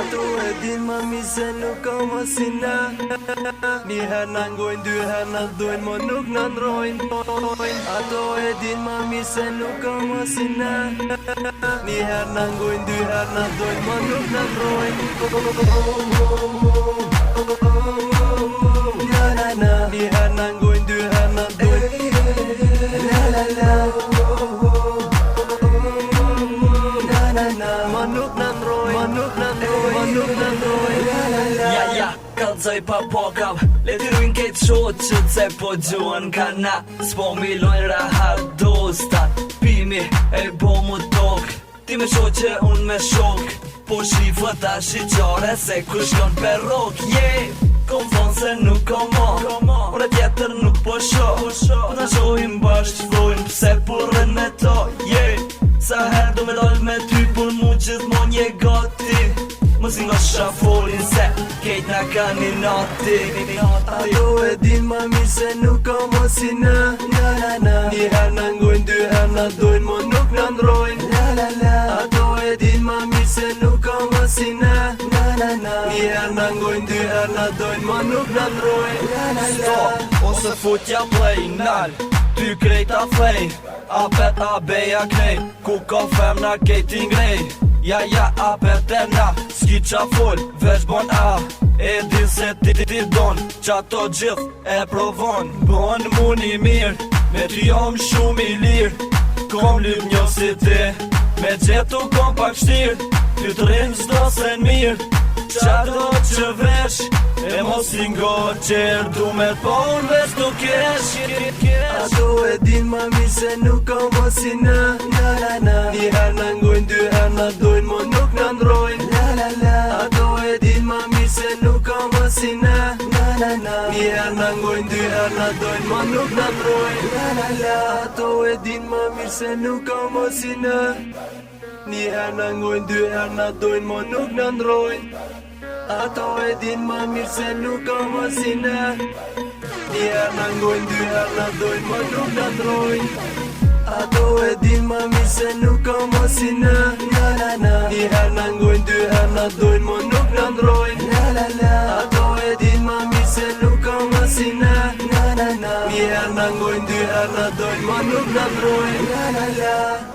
Ato e din mami se nuk ka ma si na. Një her në ngojnë, dy her në dojnë, mo nuk në ndrojnë. Ato e din mami se nuk ka ma si na. Një her në ngojnë, dy her në dojnë, mo nuk në ndrojnë. Një her në ngojnë, dy her në dojnë. Ma nuk në ndrojnë, ma nuk në ndrojnë, ma nuk në ndrojnë. Ja, kalzoj pa pokav, le t'i rujnë kejt shoqët se po gjuën ka na. S'po milojnë rahat dostat, pimi e bo mu tok. Ti me shoqe, unë me shok, po shifët a shiqare se kush kon per rok. Kom thonë se nuk kom mo, ore tjetër nuk po sho. Po ta shojmë bashkë qëllojmë pse purën me to. Sa her do me dollë me ty, por mu gjithmon je gati. Mos nga shafolin se kejt na ka një nati. Ato e din mami se nuk ka mo si na. Një her në ngojnë, dy her në dojnë, mo nuk në ndrojnë. Ato e din mami se nuk ka mo si na. Një her në ngojnë, dy her në dojnë, mo nuk në ndrojnë. Stop, ose futja play, nal, ty krejta fej. Apet a beja knej, ku ka femna kejti ngrej. Ja, apet e na, s'ki qa full, veç bon a. E din se ti don, qa to gjith e provon. Bon mu një mirë, me ty jom shumë i lirë. Kom lyp një si ti, me gjetu kom pak shtirë. Ty të rrim s'do se n'mirë, qa do që vesh. E mos i ngo qërë, du me t'po unë veç t'u kesh. Ato e din mami se nuk ka mo si na. Një her në ngojnë, dy her në dojnë, mo nuk në ndrojnë. Ato e din mami se nuk ka mo si na. Një her në ngojnë, dy her në dojnë, mo nuk në ndrojnë. Ato e din mami se nuk ka mo si na. Një her në ngojnë, dy her në dojnë, mo nuk në ndrojnë. Ato e din ma mirë se nuk ka ma si na. Një her në ngojnë, dy her në dojnë, mo nuk në ndrojnë. Ato e din ma mirë se nuk ka ma si na. Një her në ngojnë, dy her në dojnë, mo nuk në ndrojnë. Ato e din ma mirë se nuk ka ma si na. Një her në ngojnë, dy her në dojnë, mo nuk në ndrojnë.